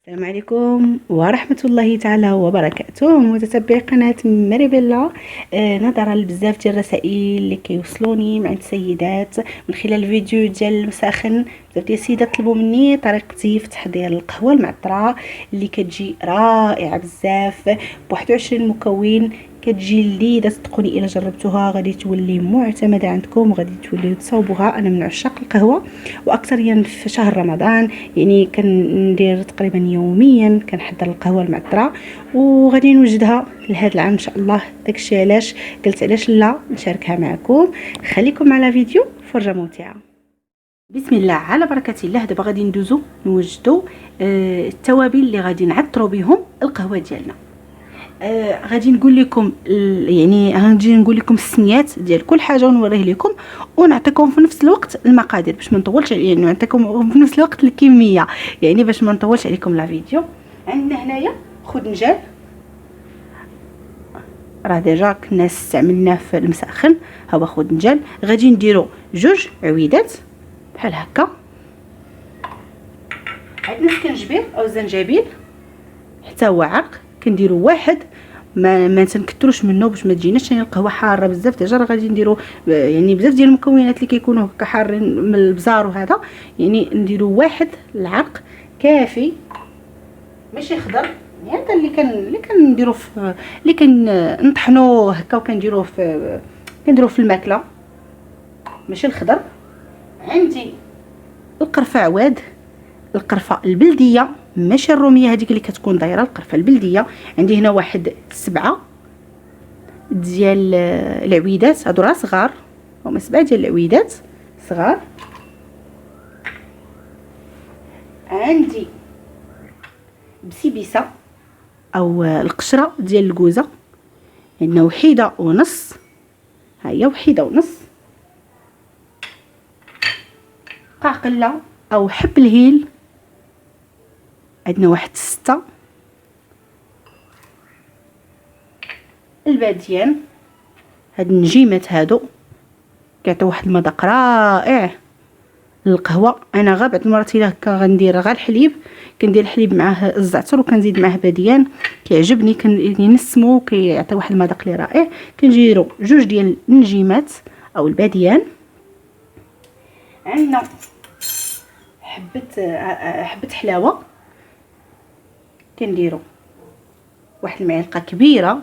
السلام عليكم ورحمة الله تعالى وبركاته متتبعي قناة ماريبيلا. نظرا لبزاف ديال الرسائل اللي كيوصلوني مع السيدات من خلال الفيديو ديال المساخن. بزاف ديال السيدات طلبوا مني طريقتي في تحضير القهوة المعطرة اللي كتجي رائعة بزاف ب 21 مكون. كتجي لذيذه صدقوني، الا جربتوها غادي تولي معتمده عندكم وغادي توليو تصاوبوها. انا من عشاق القهوه واكثريا في شهر رمضان، يعني كندير تقريبا يوميا كنحضر القهوه المعطره وغادي نوجدها لهذا العام ان شاء الله. داكشي علاش قلت علاش لا نشاركها معكم. خليكم على فيديو فرجه ممتعه. بسم الله على بركه الله. دابا غادي ندوزو نوجدوا التوابل اللي غادي نعطروا بهم القهوه ديالنا. غادي نقول لكم يعني غادي نقول لكم السميات ديال كل حاجه ونوريه لكم ونعطيكم في نفس الوقت المقادير باش ما نطولش، يعني نعطيكم في نفس الوقت الكميه، يعني باش ما نطولش عليكم لا فيديو. عندنا هنايا خدنجان، راه ديجا كنا استعملناه في المسخن. ها هو خدنجان. غادي نديرو جوج عويدات بحال هكا. عندنا سكنجبير او زنجبيل حتى هو عرق، كنديروا واحد. ما تنكثروش منه باش ما تجيناش يعني القهوه حاره بزاف. ديجا راه غادي نديروا يعني بزاف ديال المكونات اللي كيكونوا هكا حارين من البزار وهذا، يعني نديروا واحد العرق كافي، ماشي خضر. يعني هذا اللي كنديروا في اللي كنطحنوه هكا وكنديروه في الماكله، ماشي الخضر. عندي القرفه عواد، القرفه البلديه ماشي الروميه هذيك اللي كتكون دايره، القرفه البلديه. عندي هنا واحد 7 ديال العويدات، هادو راه صغار، هما 7 ديال العويدات صغار. عندي بسيبيسه او القشره ديال الكوزه، عندنا وحيده ونص، ها هي وحيده ونص. قاقله او حب الهيل عندنا واحد 6. الباديان، هاد النجيمات هادو كيعطيو واحد المذاق رائع للقهوه. انا غير بعض المرات الا هكا غندير غير الحليب، كندير الحليب معاه الزعتر وكنزيد معاه باديان، كيعجبني كنسمو كيعطي واحد المذاق اللي رائع. كنديروا جوج ديال النجيمات او الباديان. عندنا حبه حلاوه، كنديروا واحد المعلقه كبيره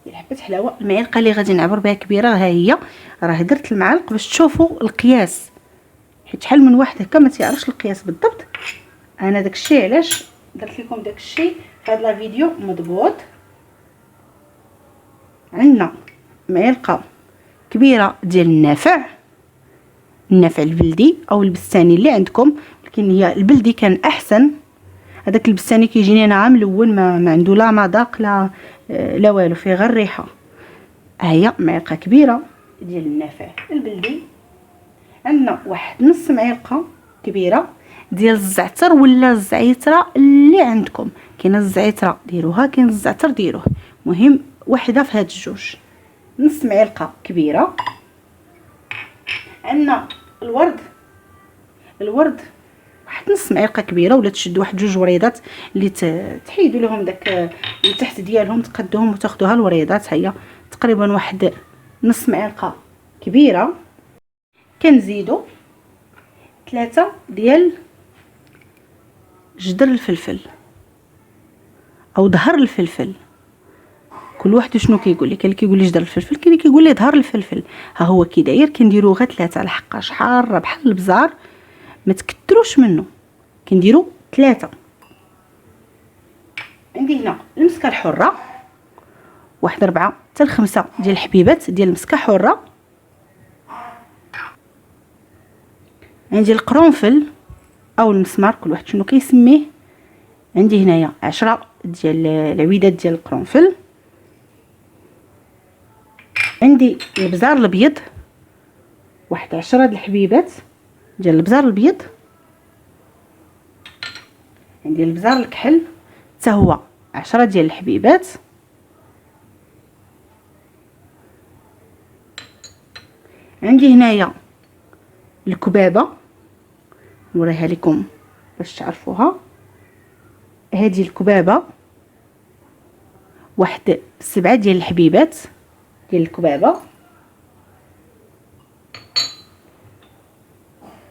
ديال حبه حلاوه. المعلقه اللي غادي نعبر بها كبيره، ها هي راه درت المعالق باش تشوفوا القياس، حيت شحال من واحد هكا ما تيعرفش القياس بالضبط. انا داكشي علاش درت لكم داكشي في هذا الفيديو مضبوط. عندنا معلقه كبيره ديال النافع البلدي او البستاني اللي عندكم، لكن هي البلدي كان احسن. هذاك البستاني كيجيني انا ملون، ما عنده لا مذاق لا والو، فيه غير الريحه. ها هي معلقه كبيره ديال النافع البلدي. عندنا واحد نص معلقه كبيره ديال الزعتر ولا الزعتره اللي عندكم، كاينه الزعتره ديروها، كاين الزعتر ديروه، مهم واحده في هاد الجوج. نص معلقه كبيره. عندنا الورد واحد نص معلقه كبيره، ولا تشدوا واحد جوج وريضات اللي تحيدوا لهم داك اللي تحت ديالهم، تقدوهم وتاخذوها الوريضات. هي تقريبا واحد نص معلقه كبيره. كنزيدوا 3 ديال جدر الفلفل او ظهر الفلفل، كل واحد شنو كيقول لي. كاين اللي كيقول لي جدر الفلفل، كاين اللي كيقول لي ظهر الفلفل. ها هو كي داير. كنديروا غير 3 لحقاش حاره بحال البزار، ما تكثروش منه، كنديروا 3. عندي هنا المسكه الحره، واحد 4 حتى ل 5 ديال الحبيبات ديال المسكه حره. عندي القرنفل او المسمار، كل واحد شنو كيسميه. عندي هنايا 10 ديال العويدات ديال القرنفل. عندي البزار الابيض، واحد 10 د الحبيبات ديال البزار الابيض. عندي البزار الكحل حتى هو 10 ديال الحبيبات. عندي هنايا الكبابه، نوريها لكم باش تعرفوها. هذه الكبابه، واحد 7 ديال الحبيبات ديال الكبابه.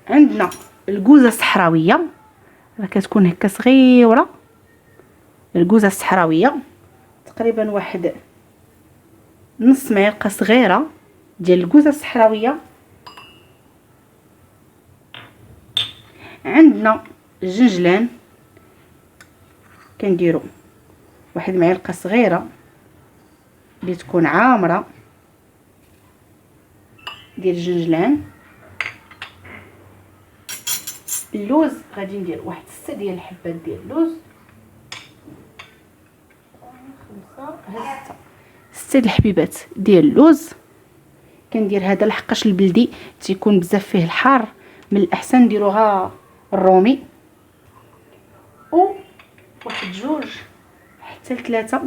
عندنا الكوزه الصحراويه، راه كتكون هكا صغيره. الكوزه الصحراويه تقريبا واحد نص معلقه صغيره ديال الكوزه الصحراويه. عندنا الجنجلان، كنديروا واحد معلقه صغيره اللي تكون عامره ديال الجنجلان. اللوز غادي ندير واحد 6 ديال الحبات ديال اللوز، 6 الحبيبات ديال اللوز. كندير هذا لحقاش البلدي تيكون بزاف فيه الحار، من الاحسن نديروها الرومي. و واحد 2 حتى 3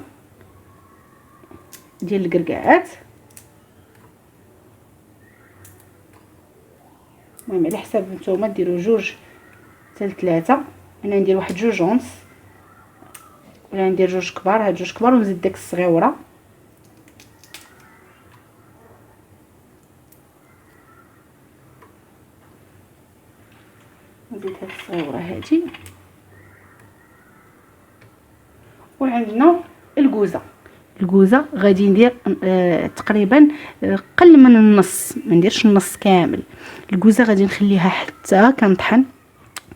ديال الكركاعات. المهم على حساب نتوما ديروا 2 حتى 3. انا ندير واحد 2 ونص، ولا ندير 2 كبار. هاد 2 كبار ونزيد داك الصغيوره. نزيد هاد الصغيوره هادي. وعندنا الكوزه غادي ندير تقريبا قل من النص، ما نديرش النص كامل. الكوزه غادي نخليها حتى كنطحن.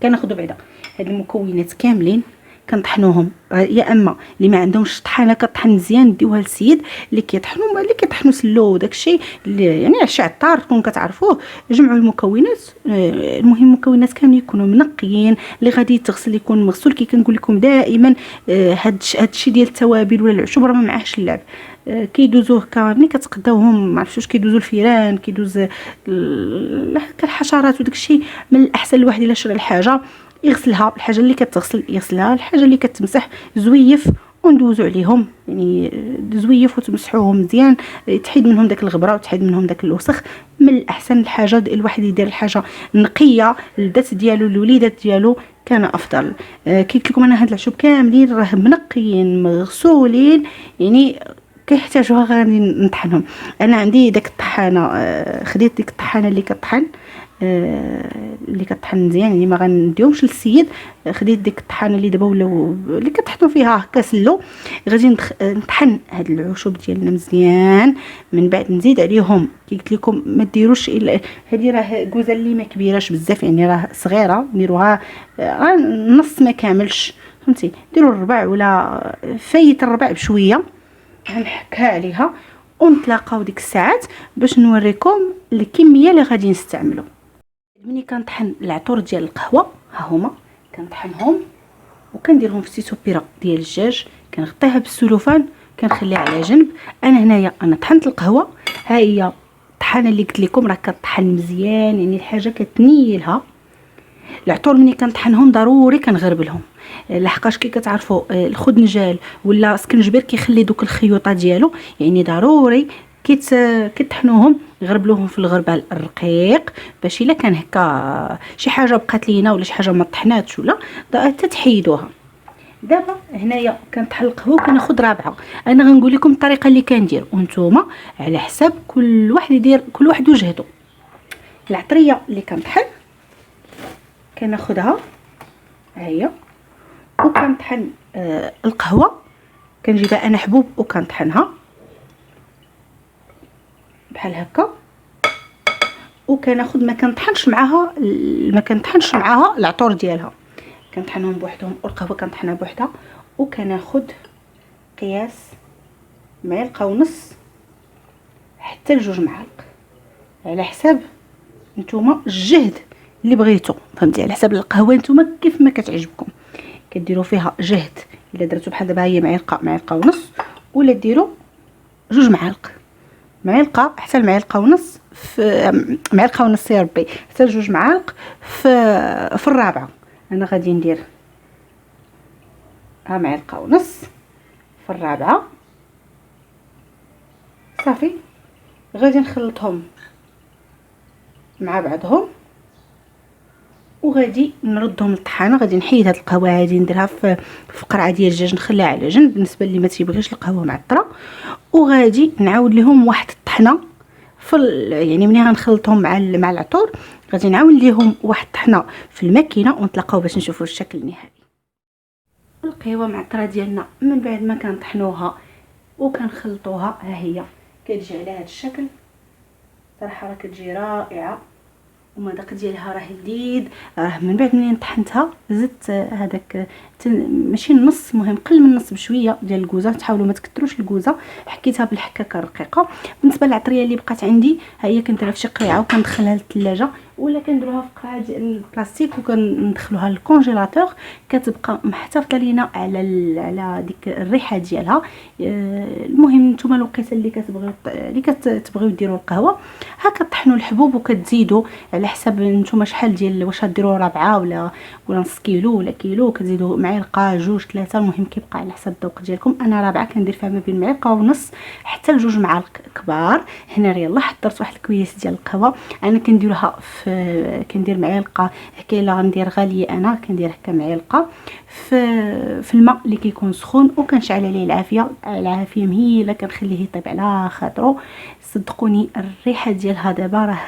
كناخذوا بعدا هاد المكونات كاملين كنطحنوهم، يا اما اللي ما عندهمش طحانه كطحن مزيان ديوها للسيد اللي كيطحنوا سلو وداكشي اللي يعني عشي عطار تكون كتعرفوه. جمعوا المكونات، المهم المكونات كاملين يكونوا منقيين، اللي غادي يتغسل يكون مغسول. كي كنقول لكم دائما هادشي ديال التوابل ولا العشوب راه ما معاهش اللعب. كيدوزوه هكا ملي كتقداوهم، ما عرفتش واش كيدوزوا الفيران، كيدوز الحشرات وداكشي. من الاحسن الواحد الا شرى الحاجه يغسلها، الحاجه اللي كتغسل يغسلها، الحاجه اللي كتمسح زويف وندوزو عليهم، يعني زويف وتمسحوهم مزيان، تحيد منهم داك الغبره وتحيد منهم داك الوسخ. من الاحسن الحاجه الواحد يدير الحاجه نقيه للذات ديالو الوليدات ديالو كان افضل. كي قلت لكم انا هاد العشوب كاملين راه منقيين مغسولين، يعني كيحتاجوها غادي نطحنهم. انا عندي داك الطحانه، خديت ديك الطحانه اللي كطحن مزيان، يعني ما غنديهمش للسيد. خديت ديك الطحانه اللي دابا ولاو اللي كطحنوا فيها هكا سلو. غادي نطحن هاد العشوب ديالنا مزيان، من بعد نزيد عليهم. كي قلت لكم ما ديروش الا هذه راه كوزه اللي ما كبيراش بزاف، يعني راه صغيره، نديروها نص ما كاملش، فهمتي؟ ديروا الربع ولا فايت الربع بشويه. غنحكها عليها ونتلاقاو ديك الساعات باش نوريكم الكميه اللي غادي نستعملوا. ملي كنطحن العطور ديال القهوه ها هما كنطحنهم وكنديرهم في سيتوبيره ديال الدجاج، كنغطيها بالسلوفان كنخليها على جنب. انا هنايا طحنت القهوه، ها هي الطحانه اللي قلت لكم راه كطحن مزيان، يعني الحاجه كتنيلها. العطور ملي كنطحنهم ضروري كنغربلهم، لحقاش كي كتعرفوا الخدنجال ولا سكنجبير كيخلي دوك الخيوطه ديالو، يعني ضروري كتطحنوهم غربلوهم في الغربال الرقيق، باش الا كان هكا شي حاجه بقات لينا ولا شي حاجه ما طحناتش ولا تتحيدوها. دابا هنايا كنطحن القهوه وكناخذ رابعه. انا غنقول لكم الطريقه اللي كندير وانتوما على حساب كل واحد يدير، كل واحد وجهته. العطريه اللي كنطحن كناخذها ها هي، وكنطحن القهوه كنجيبها انا حبوب وكنطحنها بحال هكا، وكناخذ ما كنطحنش معاها العطور ديالها، كنطحنهم بوحدهم والقهوه كنطحنها بوحدها. وكناخذ قياس معلقه ونص حتى ل2 معالق على حساب نتوما الجهد اللي بغيتو، فهمتي؟ على حساب القهوه نتوما كيف ما كتعجبكم كديروا فيها جهد. الا درتو بحال دابا هي معلقه ونص، ولا ديروا 2 معالق حتى المعلقه ونص، في معلقه ونص يا ربي، حتى 2 معالق في الرابعه. انا غادي ندير معلقه ونص في الرابعه صافي. غادي نخلطهم مع بعضهم وغادي نردهم للطحانه. غادي نحيد هاد القهوه هادي نديرها في قرعه ديال الدجاج نخليها على جنب بالنسبه اللي ما تيبغيش القهوه معطره. وغادي نعاود لهم واحد الطحنه يعني ملي غنخلطهم مع العطور غادي نعاود ليهم واحد الطحنه في الماكينه ونتلاقاو باش نشوفوا الشكل النهائي. القهوه معطره ديالنا من بعد ما كنطحنوها وكنخلطوها ها هي كتجي على هذا الشكل. صراحه راه كتجي رائعه ومذاق ديالها راه لذيذ. من بعد ملي طحنتها زدت هذاك ماشي النص، مهم قل من النص بشويه ديال الكوزه. تحاولوا ما تكثروش الكوزه، حكيتها بالحكاكه الرقيقه. بالنسبه للعطريه اللي بقات عندي ها هي كنديرها في شي قريعه وكندخلها للثلاجه، ولا كنديروها في قرعه ديال البلاستيك وكندخلوها للكونجيلاتور. كتبقى محتفظه لينا على ديك الريحه ديالها. المهم نتوما الوقيته اللي كتبغيو ديروا القهوه هكا طحنوا الحبوب وكتزيدوا على حسب نتوما شحال ديال واش غديروا ربعه ولا نص كيلو ولا كيلو. كتزيدوا معلقه جوج ثلاثه، المهم كيبقى على حسب الذوق ديالكم. انا ربعه كندير فيها ما بين معلقه ونص حتى لجوج معالق كبار. هنا يلاه حضرت واحد الكويس ديال القهوه. انا كنديرها كندير معلقه هكا، الا غندير غاليه انا كندير هكا معلقه في الماء اللي كيكون سخون وكنشعل عليه العافيه مهيله، كنخليه يطيب على خاطرو. صدقوني الريحه ديالها دابا راه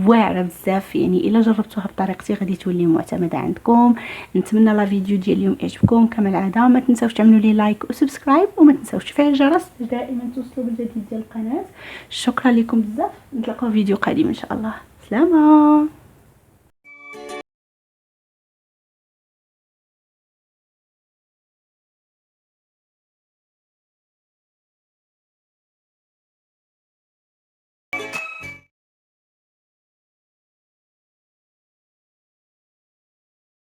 واعره بزاف، يعني الا جربتوها بطريقتي غادي تولي معتمده عندكم. نتمنى لا فيديو ديال اليوم يعجبكم كما العاده. ما تنساوش تعملوا لي لايك وسبسكرايب، وما تنساوش تفعيلوا الجرس دائما توصلوا بالجديد ديال القناه. شكرا لكم بزاف، نتلاقاو في فيديو قادم ان شاء الله. سلامه.